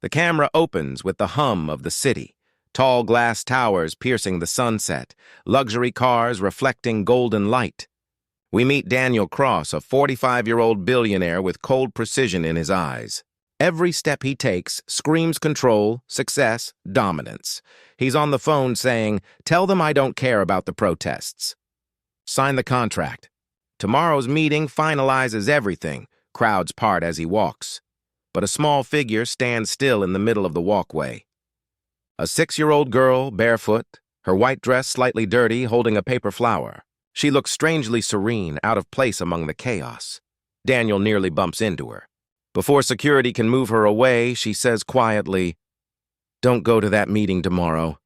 The camera opens with the hum of the city, tall glass towers piercing the sunset, luxury cars reflecting golden light. We meet Daniel Cross, a 45-year-old billionaire with cold precision in his eyes. Every step he takes screams control, success, dominance. He's on the phone saying, "Tell them I don't care about the protests. Sign the contract." Tomorrow's meeting finalizes everything. Crowds part as he walks. But a small figure stands still in the middle of the walkway. A 6-year-old girl, barefoot, her white dress slightly dirty, holding a paper flower. She looks strangely serene, out of place among the chaos. Daniel nearly bumps into her. Before security can move her away, she says quietly, "Don't go to that meeting tomorrow.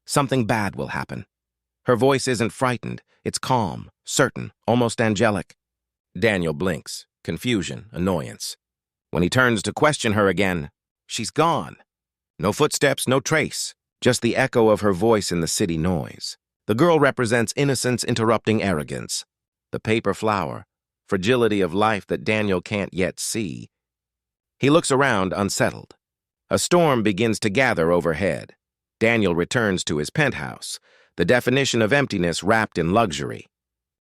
Something bad will happen." Her voice isn't frightened. It's calm, certain, almost angelic. Daniel blinks, confusion, annoyance. When he turns to question her again, she's gone. No footsteps, no trace, just the echo of her voice in the city noise. The girl represents innocence interrupting arrogance. The paper flower, fragility of life that Daniel can't yet see. He looks around, unsettled. A storm begins to gather overhead. Daniel returns to his penthouse, the definition of emptiness wrapped in luxury.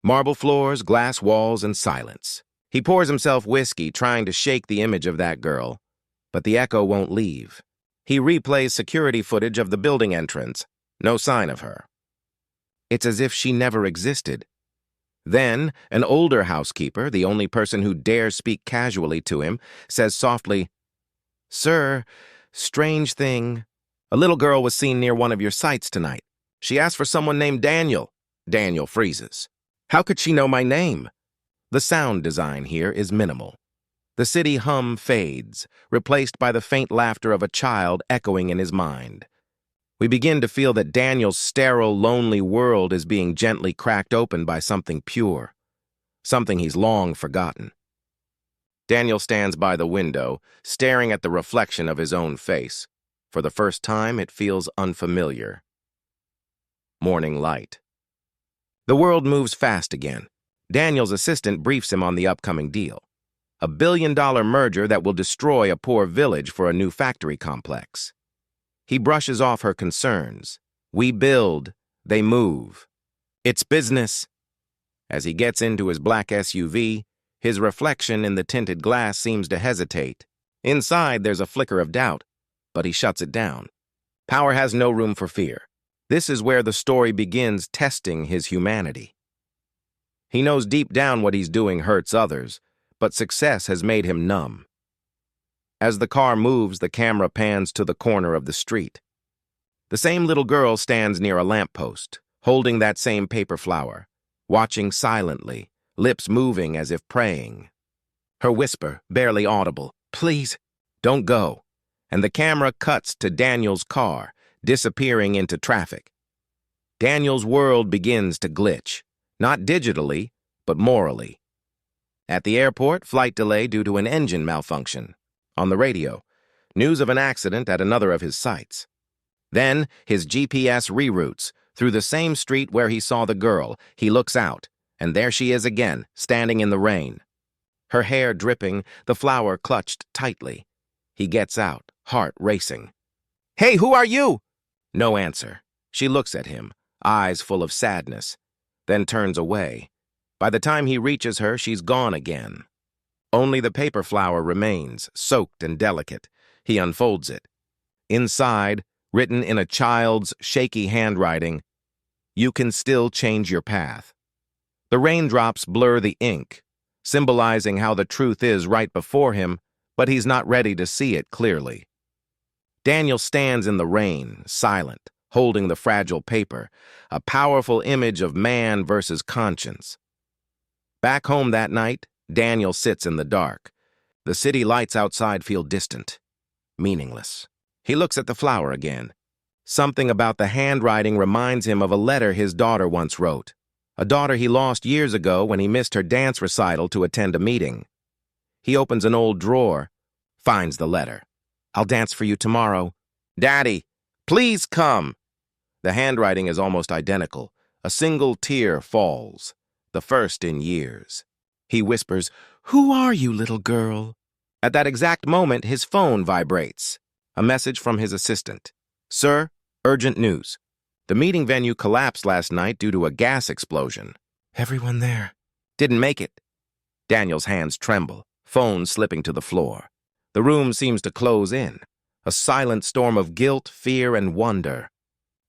Marble floors, glass walls, and silence. He pours himself whiskey, trying to shake the image of that girl, but the echo won't leave. He replays security footage of the building entrance. No sign of her. It's as if she never existed. Then, an older housekeeper, the only person who dares speak casually to him, says softly, "Sir, strange thing. A little girl was seen near one of your sites tonight. She asked for someone named Daniel." Daniel freezes. How could she know my name? The sound design here is minimal. The city hum fades, replaced by the faint laughter of a child echoing in his mind. We begin to feel that Daniel's sterile, lonely world is being gently cracked open by something pure, something he's long forgotten. Daniel stands by the window, staring at the reflection of his own face. For the first time, it feels unfamiliar. Morning light. The world moves fast again. Daniel's assistant briefs him on the upcoming deal. A billion-dollar merger that will destroy a poor village for a new factory complex. He brushes off her concerns. We build, they move. It's business. As he gets into his black SUV, his reflection in the tinted glass seems to hesitate. Inside, there's a flicker of doubt, but he shuts it down. Power has no room for fear. This is where the story begins testing his humanity. He knows deep down what he's doing hurts others, but success has made him numb. As the car moves, the camera pans to the corner of the street. The same little girl stands near a lamppost, holding that same paper flower, watching silently, lips moving as if praying. Her whisper, barely audible, "Please, don't go." And the camera cuts to Daniel's car, disappearing into traffic. Daniel's world begins to glitch, not digitally, but morally. At the airport, flight delay due to an engine malfunction. On the radio, news of an accident at another of his sites. Then, his GPS reroutes. Through the same street where he saw the girl, he looks out, and there she is again, standing in the rain. Her hair dripping, the flower clutched tightly. He gets out, heart racing. "Hey, who are you?" No answer. She looks at him, eyes full of sadness, then turns away. By the time he reaches her, she's gone again. Only the paper flower remains, soaked and delicate. He unfolds it. Inside, written in a child's shaky handwriting, "You can still change your path." The raindrops blur the ink, symbolizing how the truth is right before him, but he's not ready to see it clearly. Daniel stands in the rain, silent, holding the fragile paper, a powerful image of man versus conscience. Back home that night, Daniel sits in the dark. The city lights outside feel distant, meaningless. He looks at the flower again. Something about the handwriting reminds him of a letter his daughter once wrote. A daughter he lost years ago when he missed her dance recital to attend a meeting. He opens an old drawer, finds the letter. "I'll dance for you tomorrow." "Daddy, please come." The handwriting is almost identical. A single tear falls, the first in years. He whispers, "Who are you, little girl?" At that exact moment, his phone vibrates. A message from his assistant. Sir, urgent news. The meeting venue collapsed last night due to a gas explosion. Everyone there didn't make it. Daniel's hands tremble, phone slipping to the floor. The room seems to close in, a silent storm of guilt, fear, and wonder.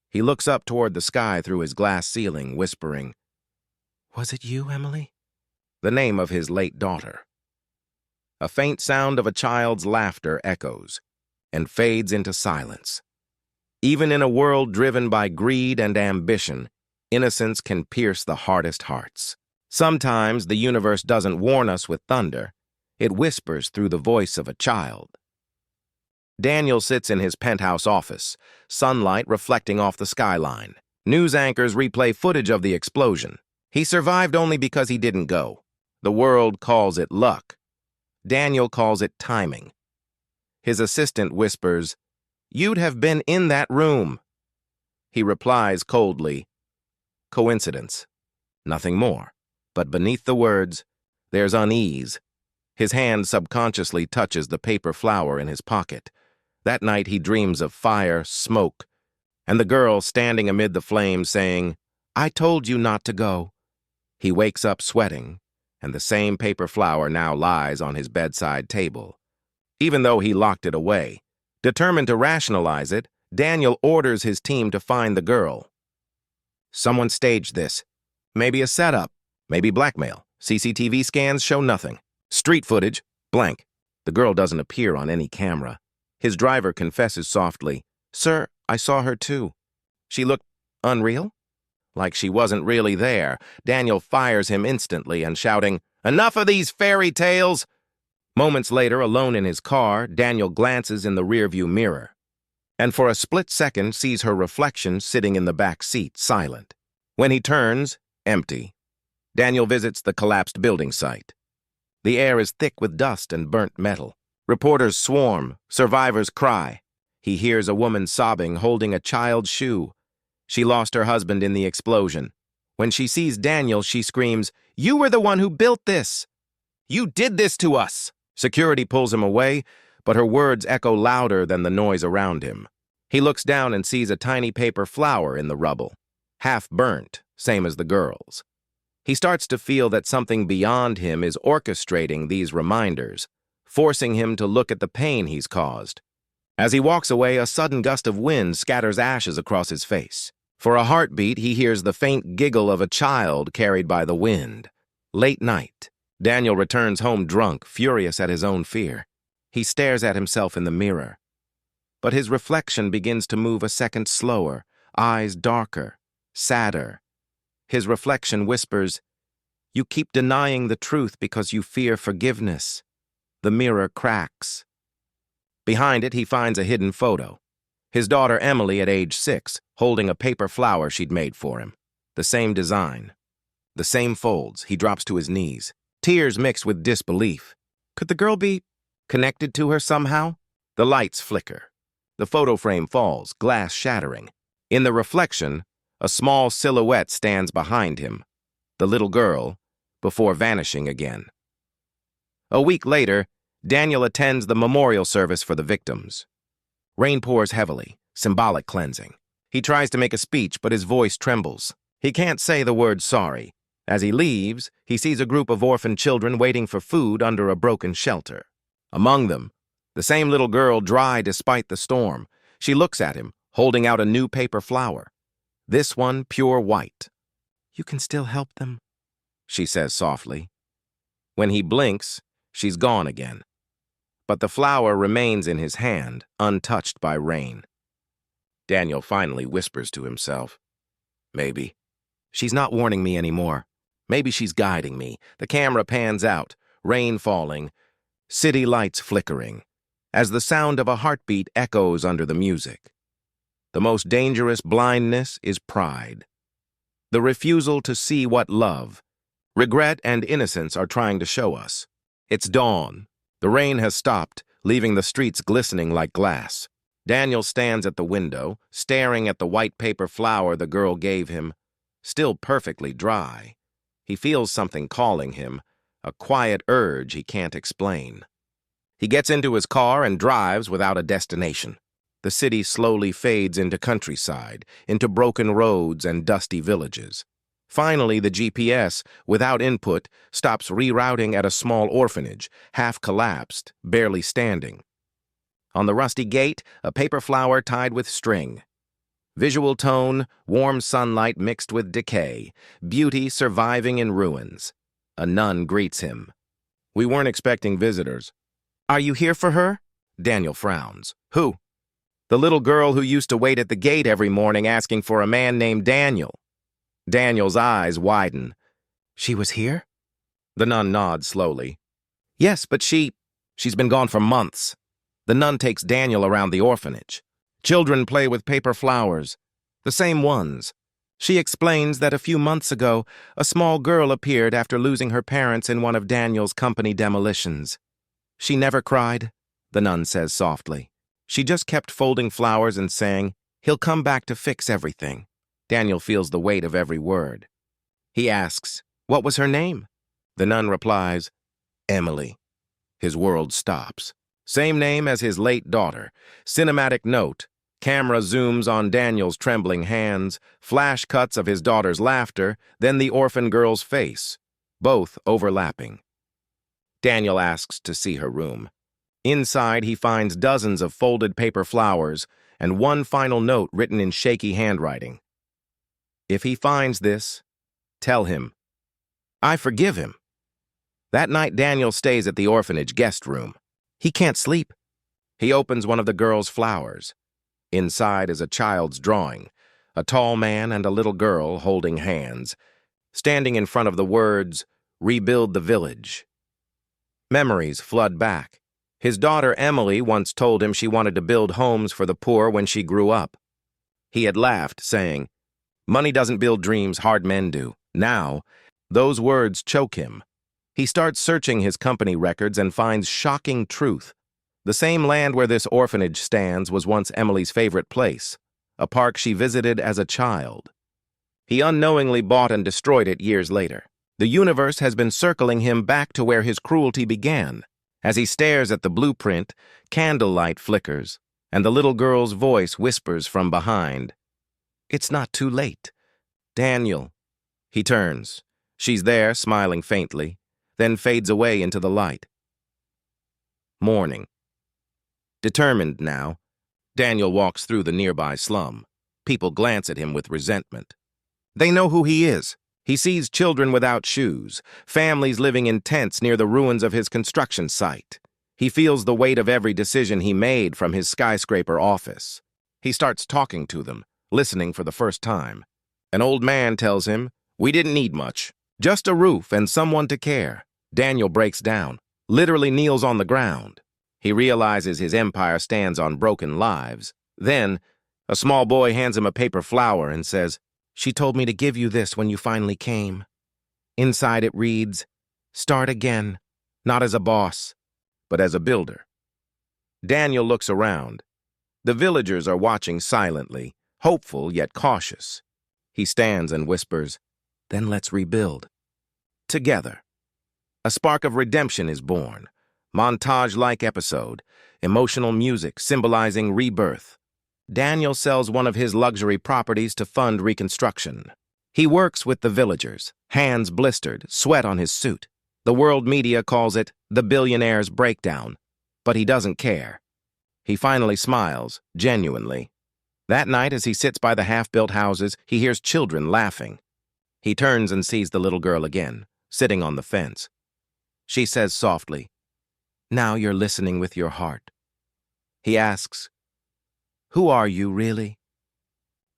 He looks up toward the sky through his glass ceiling, whispering, "Was it you, Emily?" The name of his late daughter. A faint sound of a child's laughter echoes and fades into silence. Even in a world driven by greed and ambition, innocence can pierce the hardest hearts. Sometimes the universe doesn't warn us with thunder. It whispers through the voice of a child. Daniel sits in his penthouse office, sunlight reflecting off the skyline. News anchors replay footage of the explosion. He survived only because he didn't go. The world calls it luck. Daniel calls it timing. His assistant whispers, "You'd have been in that room." He replies coldly, "Coincidence." Nothing more. But beneath the words, there's unease. His hand subconsciously touches the paper flower in his pocket. That night he dreams of fire, smoke, and the girl standing amid the flames saying, "I told you not to go." He wakes up sweating, and the same paper flower now lies on his bedside table. Even though he locked it away, determined to rationalize it, Daniel orders his team to find the girl. Someone staged this. Maybe a setup. Maybe blackmail. CCTV scans show nothing. Street footage, blank. The girl doesn't appear on any camera. His driver confesses softly, "Sir, I saw her too. She looked unreal?" Like she wasn't really there. Daniel fires him instantly and shouting, "Enough of these fairy tales!" Moments later, alone in his car, Daniel glances in the rearview mirror, and for a split second sees her reflection sitting in the back seat, silent. When he turns, empty. Daniel visits the collapsed building site. The air is thick with dust and burnt metal. Reporters swarm, survivors cry. He hears a woman sobbing, holding a child's shoe. She lost her husband in the explosion. When she sees Daniel, she screams, "You were the one who built this! You did this to us!" Security pulls him away, but her words echo louder than the noise around him. He looks down and sees a tiny paper flower in the rubble, half burnt, same as the girl's. He starts to feel that something beyond him is orchestrating these reminders, forcing him to look at the pain he's caused. As he walks away, a sudden gust of wind scatters ashes across his face. For a heartbeat, he hears the faint giggle of a child carried by the wind. Late night. Daniel returns home drunk, furious at his own fear. He stares at himself in the mirror. But his reflection begins to move a second slower, eyes darker, sadder. His reflection whispers, "You keep denying the truth because you fear forgiveness." The mirror cracks. Behind it, he finds a hidden photo. His daughter Emily at age 6, holding a paper flower she'd made for him. The same design. The same folds. He drops to his knees. Tears mixed with disbelief. Could the girl be connected to her somehow? The lights flicker. The photo frame falls, glass shattering. In the reflection, a small silhouette stands behind him, the little girl, before vanishing again. A week later, Daniel attends the memorial service for the victims. Rain pours heavily, symbolic cleansing. He tries to make a speech, but his voice trembles. He can't say the word sorry. As he leaves, he sees a group of orphan children waiting for food under a broken shelter. Among them, the same little girl, dry despite the storm. She looks at him, holding out a new paper flower. This one pure white. "You can still help them," she says softly. When he blinks, she's gone again. But the flower remains in his hand, untouched by rain. Daniel finally whispers to himself, "Maybe. She's not warning me anymore. Maybe she's guiding me." The camera pans out, rain falling, city lights flickering, as the sound of a heartbeat echoes under the music. The most dangerous blindness is pride. The refusal to see what love, regret, and innocence are trying to show us. It's dawn. The rain has stopped, leaving the streets glistening like glass. Daniel stands at the window, staring at the white paper flower the girl gave him, still perfectly dry. He feels something calling him, a quiet urge he can't explain. He gets into his car and drives without a destination. The city slowly fades into countryside, into broken roads and dusty villages. Finally, the GPS, without input, stops rerouting at a small orphanage, half collapsed, barely standing. On the rusty gate, a paper flower tied with string. Visual tone, warm sunlight mixed with decay, beauty surviving in ruins. A nun greets him. "We weren't expecting visitors." "Are you here for her?" Daniel frowns. "Who?" "The little girl who used to wait at the gate every morning asking for a man named Daniel." Daniel's eyes widen. "She was here?" The nun nods slowly. "Yes, but she's been gone for months." The nun takes Daniel around the orphanage. Children play with paper flowers, the same ones. She explains that a few months ago, a small girl appeared after losing her parents in one of Daniel's company demolitions. "She never cried," the nun says softly. "She just kept folding flowers and saying, 'He'll come back to fix everything.'" Daniel feels the weight of every word. He asks, "What was her name?" The nun replies, "Emily." His world stops. Same name as his late daughter. Cinematic note. Camera zooms on Daniel's trembling hands, flash cuts of his daughter's laughter, then the orphan girl's face, both overlapping. Daniel asks to see her room. Inside, he finds dozens of folded paper flowers and one final note written in shaky handwriting. If he finds this, tell him, "I forgive him." That night, Daniel stays at the orphanage guest room. He can't sleep. He opens one of the girl's flowers. Inside is a child's drawing, a tall man and a little girl holding hands, standing in front of the words, "Rebuild the village." Memories flood back. His daughter Emily once told him she wanted to build homes for the poor when she grew up. He had laughed, saying, "Money doesn't build dreams, hard men do." Now, those words choke him. He starts searching his company records and finds shocking truth. The same land where this orphanage stands was once Emily's favorite place, a park she visited as a child. He unknowingly bought and destroyed it years later. The universe has been circling him back to where his cruelty began. As he stares at the blueprint, candlelight flickers, and the little girl's voice whispers from behind, "It's not too late. Daniel." He turns. She's there, smiling faintly, then fades away into the light. Morning. Determined now, Daniel walks through the nearby slum. People glance at him with resentment. They know who he is. He sees children without shoes, families living in tents near the ruins of his construction site. He feels the weight of every decision he made from his skyscraper office. He starts talking to them, listening for the first time. An old man tells him, "We didn't need much, just a roof and someone to care." Daniel breaks down, literally kneels on the ground. He realizes his empire stands on broken lives. Then, a small boy hands him a paper flower and says, "She told me to give you this when you finally came." Inside it reads, "Start again, not as a boss, but as a builder." Daniel looks around. The villagers are watching silently, hopeful yet cautious. He stands and whispers, "Then let's rebuild. Together." A spark of redemption is born. Montage-like episode, emotional music symbolizing rebirth. Daniel sells one of his luxury properties to fund reconstruction. He works with the villagers, hands blistered, sweat on his suit. The world media calls it the billionaire's breakdown, but he doesn't care. He finally smiles, genuinely. That night, as he sits by the half-built houses, he hears children laughing. He turns and sees the little girl again, sitting on the fence. She says softly, "Now you're listening with your heart." He asks, "Who are you, really?"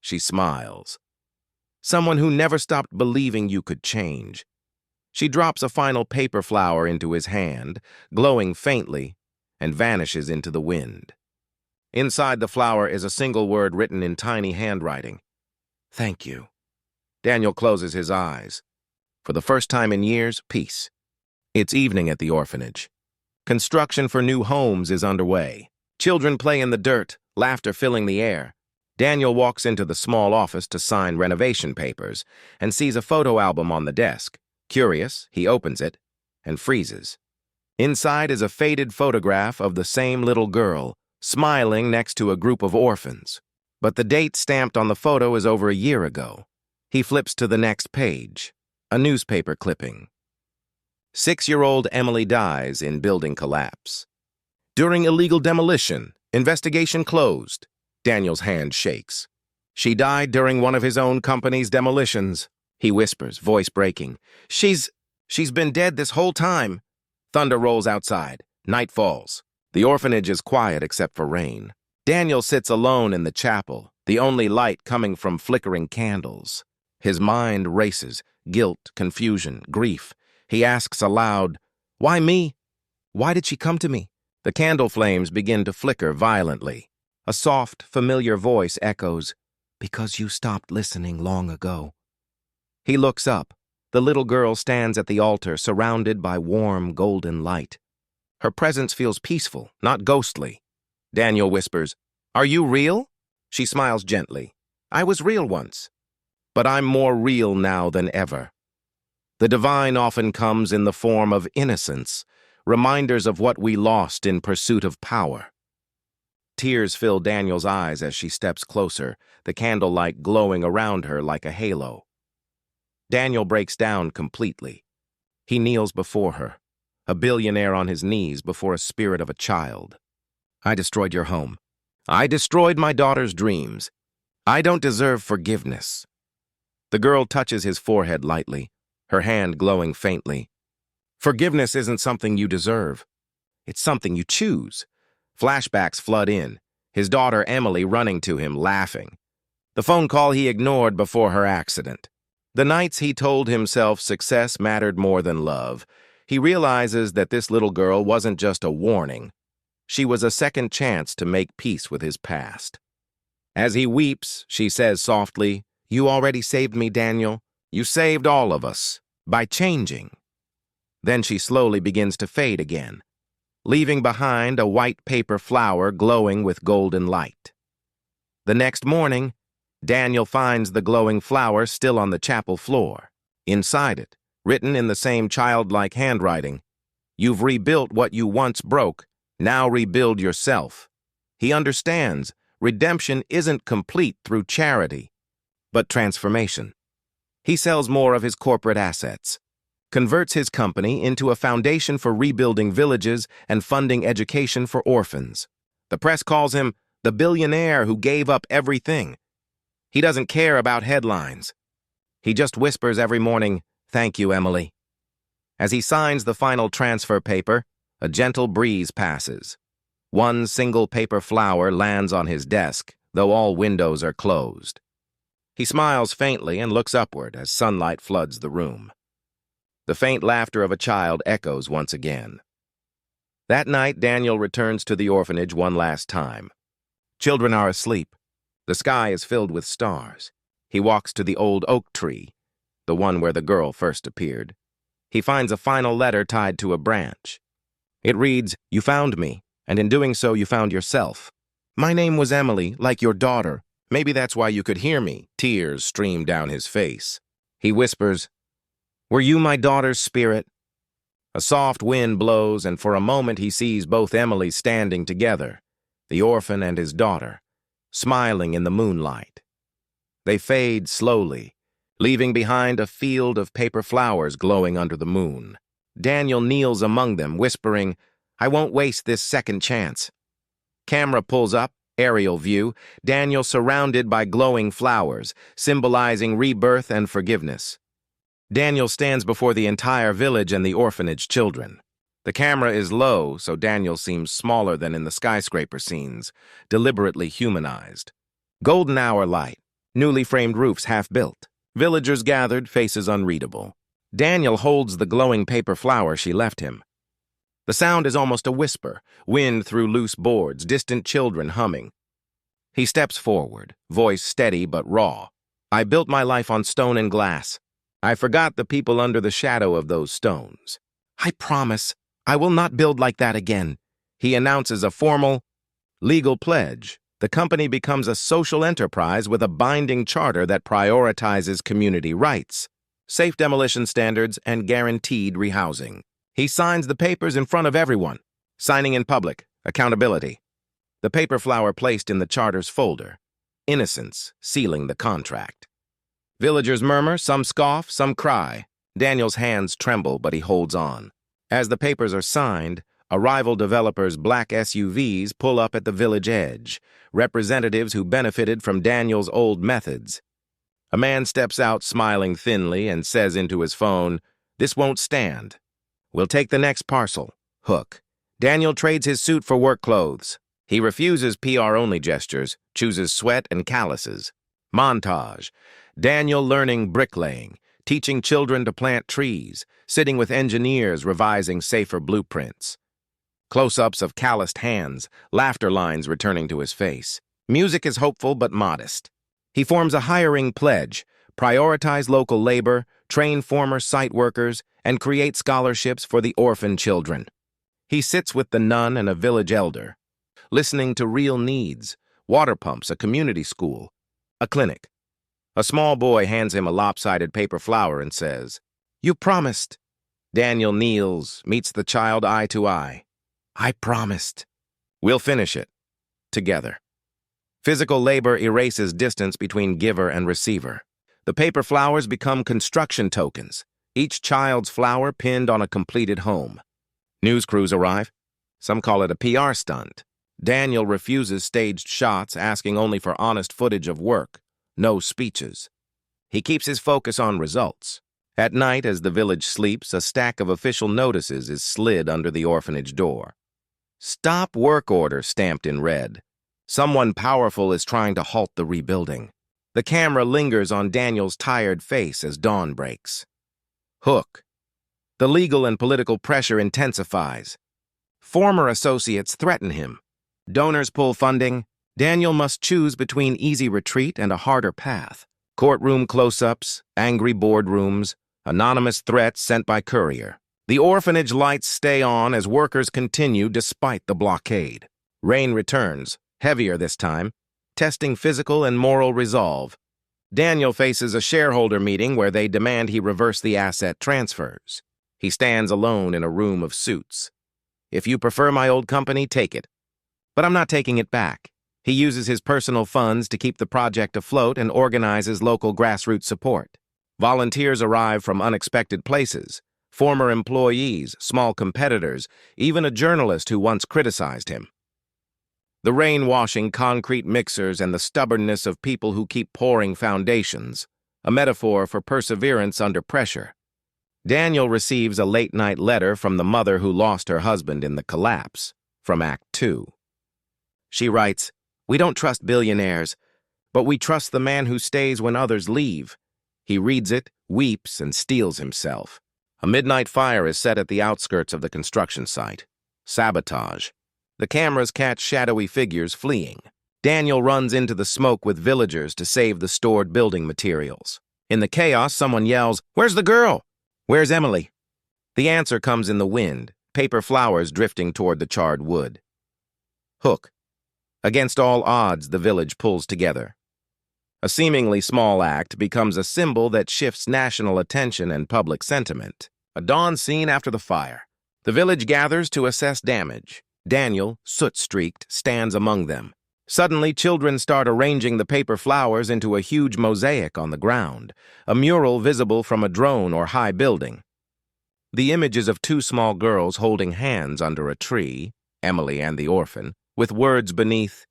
She smiles. "Someone who never stopped believing you could change." She drops a final paper flower into his hand, glowing faintly, and vanishes into the wind. Inside the flower is a single word written in tiny handwriting. "Thank you." Daniel closes his eyes. For the first time in years, peace. It's evening at the orphanage. Construction for new homes is underway. Children play in the dirt, laughter filling the air. Daniel walks into the small office to sign renovation papers and sees a photo album on the desk. Curious, he opens it and freezes. Inside is a faded photograph of the same little girl, smiling next to a group of orphans. But the date stamped on the photo is over a year ago. He flips to the next page, a newspaper clipping. 6-year-old Emily dies in building collapse. During illegal demolition, investigation closed. Daniel's hand shakes. She died during one of his own company's demolitions. He whispers, voice breaking. She's been dead this whole time. Thunder rolls outside. Night falls. The orphanage is quiet except for rain. Daniel sits alone in the chapel, the only light coming from flickering candles. His mind races, guilt, confusion, grief. He asks aloud, "Why me? Why did she come to me?" The candle flames begin to flicker violently. A soft, familiar voice echoes, "Because you stopped listening long ago." He looks up. The little girl stands at the altar, surrounded by warm, golden light. Her presence feels peaceful, not ghostly. Daniel whispers, "Are you real?" She smiles gently. "I was real once, but I'm more real now than ever." The divine often comes in the form of innocence, reminders of what we lost in pursuit of power. Tears fill Daniel's eyes as she steps closer, the candlelight glowing around her like a halo. Daniel breaks down completely. He kneels before her, a billionaire on his knees before a spirit of a child. "I destroyed your home. I destroyed my daughter's dreams. I don't deserve forgiveness." The girl touches his forehead lightly, her hand glowing faintly. "Forgiveness isn't something you deserve. It's something you choose." Flashbacks flood in, his daughter Emily running to him, laughing. The phone call he ignored before her accident. The nights he told himself success mattered more than love. He realizes that this little girl wasn't just a warning. She was a second chance to make peace with his past. As he weeps, she says softly, "You already saved me, Daniel. You saved all of us, by changing." Then she slowly begins to fade again, leaving behind a white paper flower glowing with golden light. The next morning, Daniel finds the glowing flower still on the chapel floor. Inside it, written in the same childlike handwriting, "You've rebuilt what you once broke, now rebuild yourself." He understands redemption isn't complete through charity, but transformation. He sells more of his corporate assets, converts his company into a foundation for rebuilding villages and funding education for orphans. The press calls him the billionaire who gave up everything. He doesn't care about headlines. He just whispers every morning, "Thank you, Emily." As he signs the final transfer paper, a gentle breeze passes. One single paper flower lands on his desk, though all windows are closed. He smiles faintly and looks upward as sunlight floods the room. The faint laughter of a child echoes once again. That night, Daniel returns to the orphanage one last time. Children are asleep. The sky is filled with stars. He walks to the old oak tree, the one where the girl first appeared. He finds a final letter tied to a branch. It reads, "You found me, and in doing so you found yourself. My name was Emily, like your daughter. Maybe that's why you could hear me." Tears stream down his face. He whispers, "Were you my daughter's spirit?" A soft wind blows, and for a moment he sees both Emilys standing together, the orphan and his daughter, smiling in the moonlight. They fade slowly, leaving behind a field of paper flowers glowing under the moon. Daniel kneels among them, whispering, "I won't waste this second chance." Camera pulls up, aerial view, Daniel surrounded by glowing flowers, symbolizing rebirth and forgiveness. Daniel stands before the entire village and the orphanage children. The camera is low, so Daniel seems smaller than in the skyscraper scenes, deliberately humanized. Golden hour light, newly framed roofs half built. Villagers gathered, faces unreadable. Daniel holds the glowing paper flower she left him. The sound is almost a whisper, wind through loose boards, distant children humming. He steps forward, voice steady but raw. "I built my life on stone and glass. I forgot the people under the shadow of those stones. I promise I will not build like that again." He announces a formal, legal pledge. The company becomes a social enterprise with a binding charter that prioritizes community rights, safe demolition standards, and guaranteed rehousing. He signs the papers in front of everyone. Signing in public. Accountability. The paper flower placed in the charter's folder. Innocence, sealing the contract. Villagers murmur, some scoff, some cry. Daniel's hands tremble, but he holds on. As the papers are signed, a rival developer's black SUVs pull up at the village edge, representatives who benefited from Daniel's old methods. A man steps out smiling thinly and says into his phone, "This won't stand. We'll take the next parcel." Hook. Daniel trades his suit for work clothes. He refuses PR-only gestures, chooses sweat and calluses. Montage. Daniel learning bricklaying, teaching children to plant trees, sitting with engineers revising safer blueprints. Close-ups of calloused hands, laughter lines returning to his face. Music is hopeful but modest. He forms a hiring pledge, prioritize local labor, train former site workers, and create scholarships for the orphan children. He sits with the nun and a village elder, listening to real needs, water pumps, a community school, a clinic. A small boy hands him a lopsided paper flower and says, "You promised." Daniel kneels, meets the child eye to eye. "I promised." "We'll finish it. Together." Physical labor erases distance between giver and receiver. The paper flowers become construction tokens, each child's flower pinned on a completed home. News crews arrive. Some call it a PR stunt. Daniel refuses staged shots, asking only for honest footage of work, no speeches. He keeps his focus on results. At night, as the village sleeps, a stack of official notices is slid under the orphanage door. "Stop work order" stamped in red. Someone powerful is trying to halt the rebuilding. The camera lingers on Daniel's tired face as dawn breaks. Hook. The legal and political pressure intensifies. Former associates threaten him. Donors pull funding. Daniel must choose between easy retreat and a harder path. Courtroom close-ups, angry boardrooms, anonymous threats sent by courier. The orphanage lights stay on as workers continue despite the blockade. Rain returns, heavier this time, testing physical and moral resolve. Daniel faces a shareholder meeting where they demand he reverse the asset transfers. He stands alone in a room of suits. "If you prefer my old company, take it. But I'm not taking it back." He uses his personal funds to keep the project afloat and organizes local grassroots support. Volunteers arrive from unexpected places, former employees, small competitors, even a journalist who once criticized him. The rain-washing concrete mixers and the stubbornness of people who keep pouring foundations, a metaphor for perseverance under pressure. Daniel receives a late-night letter from the mother who lost her husband in the collapse, from Act 2. She writes, "We don't trust billionaires, but we trust the man who stays when others leave." He reads it, weeps, and steels himself. A midnight fire is set at the outskirts of the construction site. Sabotage. The cameras catch shadowy figures fleeing. Daniel runs into the smoke with villagers to save the stored building materials. In the chaos, someone yells, "Where's the girl? Where's Emily?" The answer comes in the wind, paper flowers drifting toward the charred wood. Hook. Against all odds, the village pulls together. A seemingly small act becomes a symbol that shifts national attention and public sentiment. A dawn scene after the fire. The village gathers to assess damage. Daniel, soot-streaked, stands among them. Suddenly, children start arranging the paper flowers into a huge mosaic on the ground, a mural visible from a drone or high building. The images of two small girls holding hands under a tree, Emily and the orphan, with words beneath,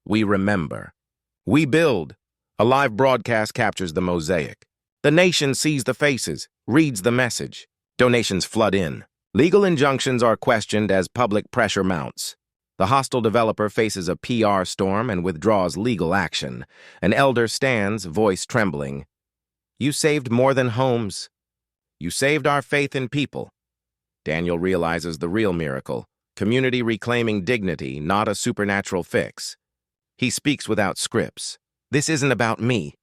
"We remember. We build." A live broadcast captures the mosaic. The nation sees the faces, reads the message. Donations flood in. Legal injunctions are questioned as public pressure mounts. The hostile developer faces a PR storm and withdraws legal action. An elder stands, voice trembling. "You saved more than homes. You saved our faith in people." Daniel realizes the real miracle, community reclaiming dignity, not a supernatural fix. He speaks without scripts. "This isn't about me.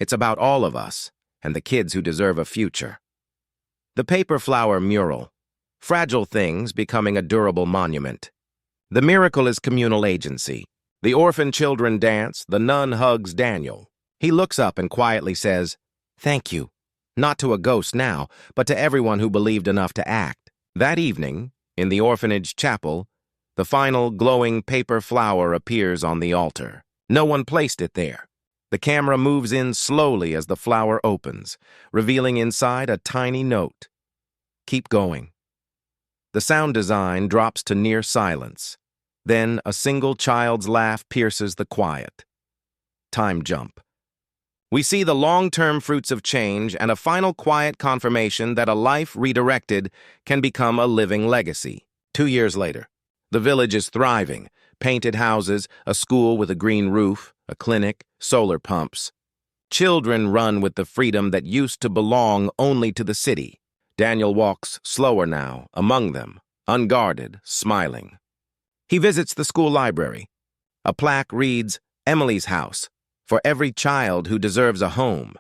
It's about all of us, and the kids who deserve a future." The paper flower mural. Fragile things becoming a durable monument. The miracle is communal agency. The orphan children dance, the nun hugs Daniel. He looks up and quietly says, "Thank you." Not to a ghost now, but to everyone who believed enough to act. That evening, in the orphanage chapel, the final glowing paper flower appears on the altar. No one placed it there. The camera moves in slowly as the flower opens, revealing inside a tiny note. Keep going. The sound design drops to near silence. Then a single child's laugh pierces the quiet. Time jump. We see the long-term fruits of change and a final quiet confirmation that a life redirected can become a living legacy. 2 years later, the village is thriving. Painted houses, a school with a green roof, a clinic, solar pumps. Children run with the freedom that used to belong only to the city. Daniel walks slower now, among them, unguarded, smiling. He visits the school library. A plaque reads, "Emily's house, for every child who deserves a home."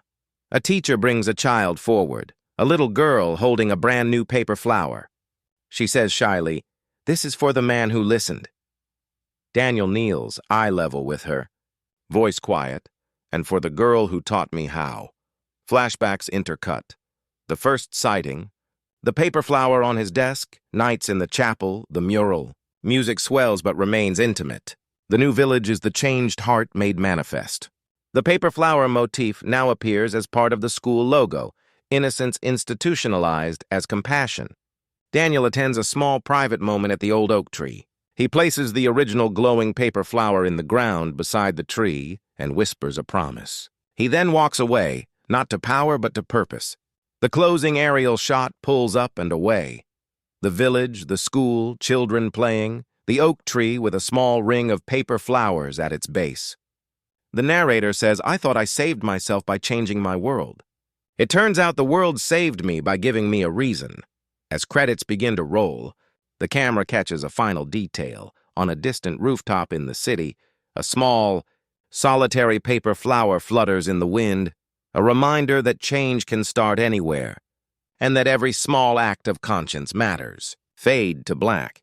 A teacher brings a child forward, a little girl holding a brand new paper flower. She says shyly, "This is for the man who listened." Daniel kneels, eye level with her, voice quiet, "And for the girl who taught me how." Flashbacks intercut. The first sighting, the paper flower on his desk, nights in the chapel, the mural. Music swells but remains intimate. The new village is the changed heart made manifest. The paper flower motif now appears as part of the school logo, innocence institutionalized as compassion. Daniel attends a small private moment at the old oak tree. He places the original glowing paper flower in the ground beside the tree and whispers a promise. He then walks away, not to power but to purpose. The closing aerial shot pulls up and away. The village, the school, children playing, the oak tree with a small ring of paper flowers at its base. The narrator says, "I thought I saved myself by changing my world. It turns out the world saved me by giving me a reason." As credits begin to roll, the camera catches a final detail. On a distant rooftop in the city, a small, solitary paper flower flutters in the wind, a reminder that change can start anywhere, and that every small act of conscience matters. Fade to black.